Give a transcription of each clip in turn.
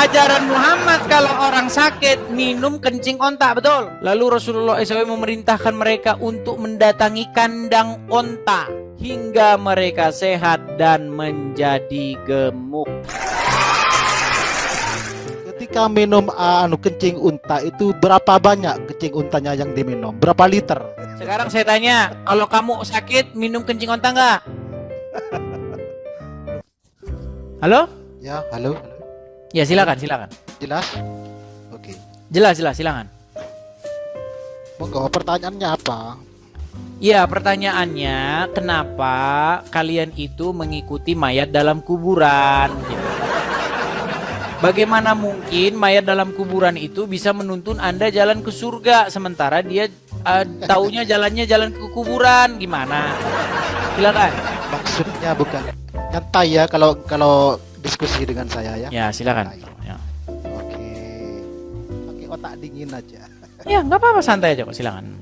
ajaran Muhammad kalau orang sakit minum kencing onta, betul? Lalu Rasulullah SAW memerintahkan mereka untuk mendatangi kandang onta hingga mereka sehat dan menjadi gemuk. Ketika minum kencing unta itu berapa banyak kencing untanya yang diminum? Berapa liter? Sekarang saya tanya, kalau kamu sakit minum kencing onta nggak? Halo? Ya, halo. Ya silakan. Jelas? Oke. Jelas, silakan. Monggo, pertanyaannya apa? Ya, pertanyaannya, kenapa kalian itu mengikuti mayat dalam kuburan? Bagaimana mungkin mayat dalam kuburan itu bisa menuntun Anda jalan ke surga, sementara dia taunya jalannya jalan ke kuburan? Gimana? Silakan. Maksudnya bukan nyantai ya kalau diskusi dengan saya ya. Ya, silakan. Ya. Oke. Pakai otak dingin aja. Ya, nggak apa-apa, santai aja kok, silakan.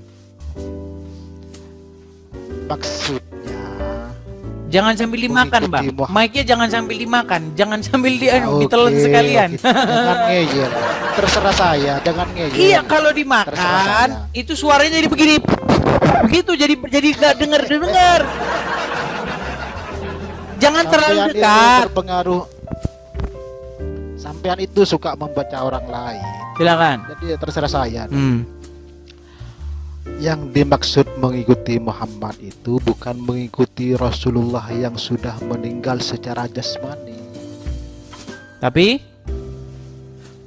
Maksudnya Jangan sambil dimakan, Bang. Mic-nya jangan sambil dimakan, jangan sambil ditelan sekalian. Jangan ngeyel. Terserah saya, jangan ngeyel. Iya, kalau dimakan itu suaranya jadi begini. Begitu jadi nggak dengar. Jangan terlalu dekat. Terpengaruh. Sampean itu suka membaca orang lain. Silakan. Jadi terserah saya. Yang dimaksud mengikuti Muhammad itu bukan mengikuti Rasulullah yang sudah meninggal secara jasmani, tapi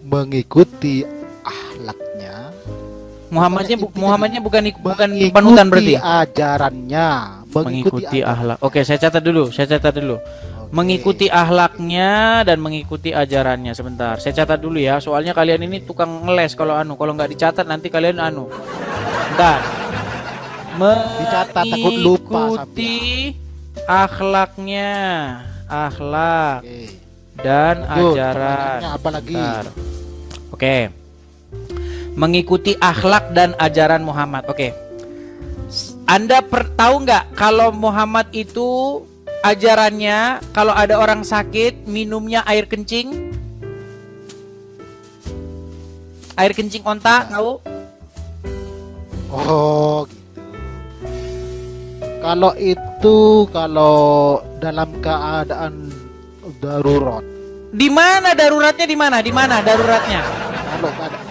mengikuti akhlaknya. Muhammadnya bukan panutan berarti. Ajarannya, mengikuti akhlak. Oke, saya catat dulu. Mengikuti akhlaknya dan mengikuti ajarannya. Sebentar, saya catat dulu ya. Soalnya kalian ini tukang ngeles kalau nggak dicatat nanti kalian Bentar. Dicatat, takut lupa mengikuti akhlaknya, dan ajaran. Apa lagi? Oke. Mengikuti akhlak dan ajaran Muhammad. Oke. Anda tahu nggak kalau Muhammad itu ajarannya kalau ada orang sakit minumnya air kencing? Air kencing onta, tahu? Oh, gitu. Kalau dalam keadaan darurat. Di mana daruratnya? Di mana daruratnya?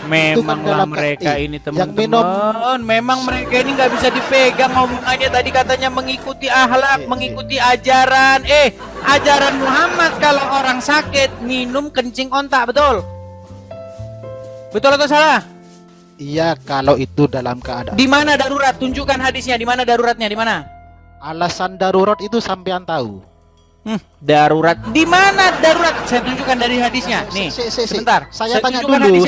Memanglah mereka ini teman-teman. Memang mereka ini nggak bisa dipegang ngomongannya. Tadi katanya mengikuti akhlak, mengikuti ajaran. Ajaran Muhammad kalau orang sakit minum kencing onta, betul? Betul atau salah? Iya, kalau itu dalam keadaan. Di mana darurat? Tunjukkan hadisnya. Di mana daruratnya? Di mana? Alasan darurat itu sampean tahu. Darurat. Di mana darurat? Saya tunjukkan dari hadisnya. Nih, sebentar. Saya tanya dulu.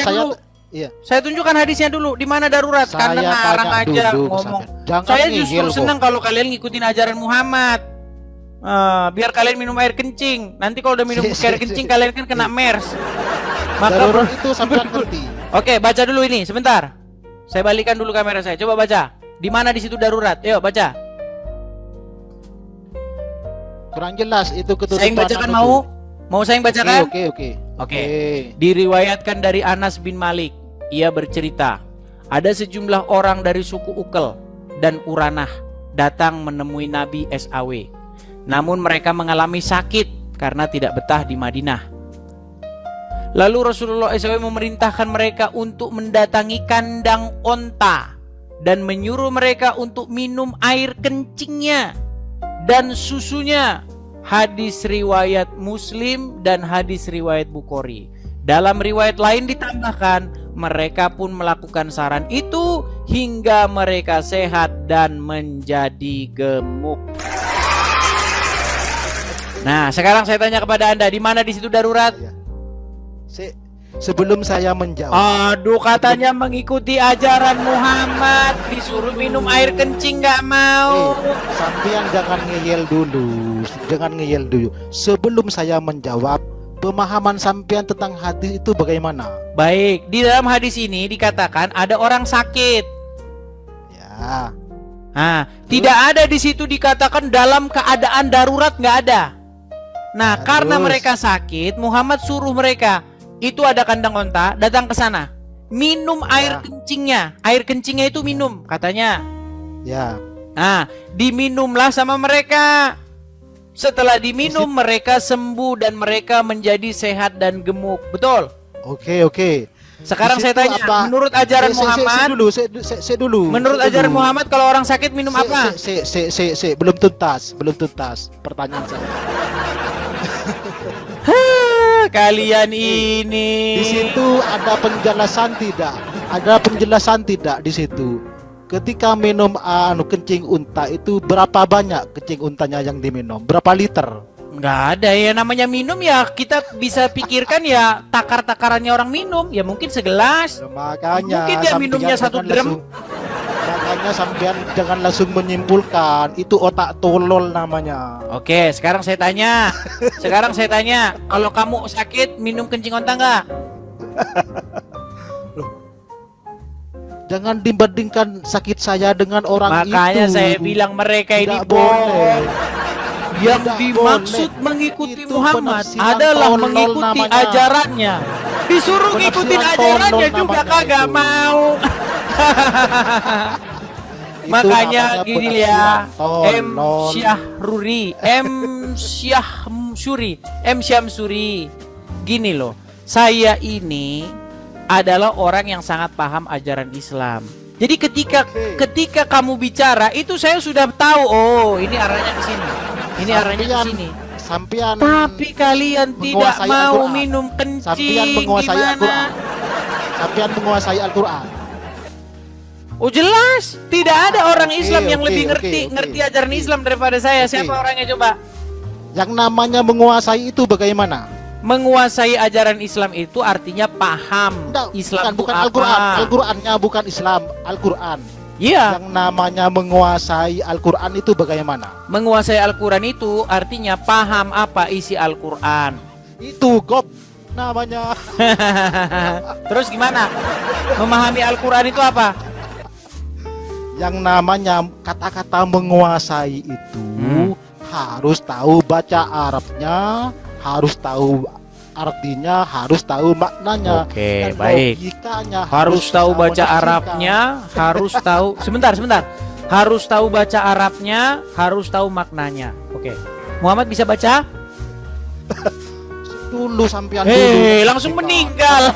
Iya. Saya tunjukkan hadisnya dulu. Di mana darurat? Karena ngarang aja ngomong. Saya justru senang kalau kalian ngikutin ajaran Muhammad. Biar kalian minum air kencing. Nanti kalau udah minum air kencing kalian kan kena MERS. Maka darurat itu sampean ngerti. Oke, baca dulu ini sebentar. Saya balikan dulu kamera saya. Coba baca. Di mana di situ darurat? Yuk baca. Kurang jelas itu keturunan. Saya yang bacakan mau saya yang bacakan? Oke. Diriwayatkan dari Anas bin Malik. Ia bercerita, ada sejumlah orang dari suku Ukel dan Uranah datang menemui Nabi SAW. Namun mereka mengalami sakit karena tidak betah di Madinah. Lalu Rasulullah SAW memerintahkan mereka untuk mendatangi kandang onta dan menyuruh mereka untuk minum air kencingnya dan susunya. Hadis riwayat Muslim dan hadis riwayat Bukhari. Dalam riwayat lain ditambahkan, mereka pun melakukan saran itu hingga mereka sehat dan menjadi gemuk. Nah, sekarang saya tanya kepada Anda, di mana di situ darurat? Sebelum saya menjawab. Aduh, katanya mengikuti ajaran Muhammad, disuruh minum air kencing nggak mau. Sampean jangan ngeyel dulu. Sebelum saya menjawab, pemahaman sampean tentang hadis itu bagaimana? Baik, di dalam hadis ini dikatakan ada orang sakit. Ya. Tidak ada di situ dikatakan dalam keadaan darurat, nggak ada. Nah, karena mereka sakit, Muhammad suruh mereka itu ada kandang onta, datang ke sana. Minum air kencingnya. Air kencingnya itu minum katanya. Ya. Nah, diminumlah sama mereka. Setelah diminum mereka sembuh dan mereka menjadi sehat dan gemuk. Betul? Oke. Sekarang Di saya situ tanya, apa? menurut ajaran Muhammad, dulu. menurut ajaran Muhammad kalau orang sakit minum apa? Belum tuntas pertanyaan saya. Kalian ini. Di situ ada penjelasan tidak? Ada penjelasan tidak di situ? Ketika minum kencing unta itu berapa banyak kencing untanya yang diminum? Berapa liter? Nggak ada ya, namanya minum ya kita bisa pikirkan ya takar-takarannya orang minum ya mungkin segelas. Makanya mungkin dia minumnya 1 drum. Makanya sampean jangan langsung menyimpulkan itu otak tolol namanya. Oke, sekarang saya tanya. Kalau kamu sakit minum kencing onta nggak? Jangan dibandingkan sakit saya dengan orang itu. Makanya saya bilang mereka ini Tidak boleh. Yang Tidak dimaksud boleh. mengikuti Itu Muhammad penafsiran adalah tolol mengikuti namanya. ajarannya. Disuruh ngikutin Penafsiran ajarannya tolol juga namanya kagak itu. mau. Itu Makanya namanya gini penafsiran ya, M Syamsuri. Gini loh, saya ini adalah orang yang sangat paham ajaran Islam. Jadi ketika kamu bicara itu saya sudah tahu, oh ini arahnya ke sini. Ini arahnya ke sini. Sampean Tapi kalian tidak menguasai mau Al-Quran. minum Sampean kencing menguasai gimana? Al-Quran. Sampean menguasai Al-Quran. Oh jelas, tidak ada orang Islam yang oke, lebih oke. ngerti ajaran Islam daripada saya. Oke. Siapa orangnya coba? Yang namanya menguasai itu bagaimana? Menguasai ajaran Islam itu artinya paham Enggak, Islam itu bukan apa. Al-Quran. Al-Qurannya bukan Islam, Al-Quran. Iya, Yang namanya menguasai Al-Quran itu bagaimana? menguasai Al-Quran itu artinya paham apa isi Al-Quran. Itu gob namanya. Terus gimana? Memahami Al-Quran itu apa? Yang namanya kata-kata menguasai itu harus tahu baca Arabnya, harus tahu artinya, harus tahu maknanya. Oke, dan baik. logikanya Harus tahu bisa baca menafsirkan. Arabnya, harus tahu. Sebentar. Harus tahu baca Arabnya, harus tahu maknanya. Oke. Muhammad bisa baca? Dulu sampean dulu. Langsung meninggal.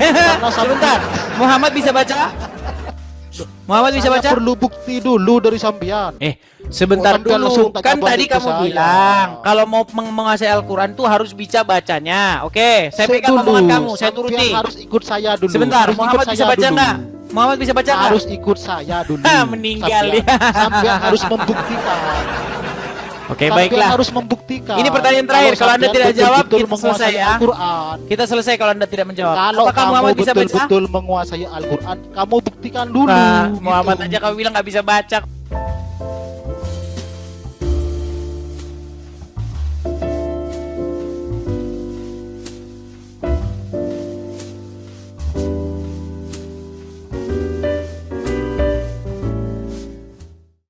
Sebentar. Muhammad bisa baca? Muhammad bisa baca? Saya perlu bukti dulu dari sampean. Sebentar Sampean dulu. langsung tanya Kan balik tadi ke kamu saya. bilang kalau mau menguasai Al-Quran tuh harus bisa bacanya. Oke, saya pegang Dulu, omongan kamu, saya sampean turuti. harus ikut saya dulu. Sebentar, Harus ikut Muhammad bisa saya baca dulu. nggak? Muhammad bisa baca nggak? Harus ikut saya dulu. Meninggal Sampean- ya. Sampean harus membuktikan. Oke, Sampean baiklah. harus membuktikan. Ini pertanyaan terakhir. Kalau Anda sampean tidak jawab, betul-betul kita selesai menguasai ya. Al-Quran. Kita selesai kalau Anda tidak menjawab. Kalau Apakah kamu Muhammad bisa baca? betul-betul menguasai Al-Quran, kamu buktikan dulu. Nah, gitu. Muhammad aja kamu bilang nggak bisa baca.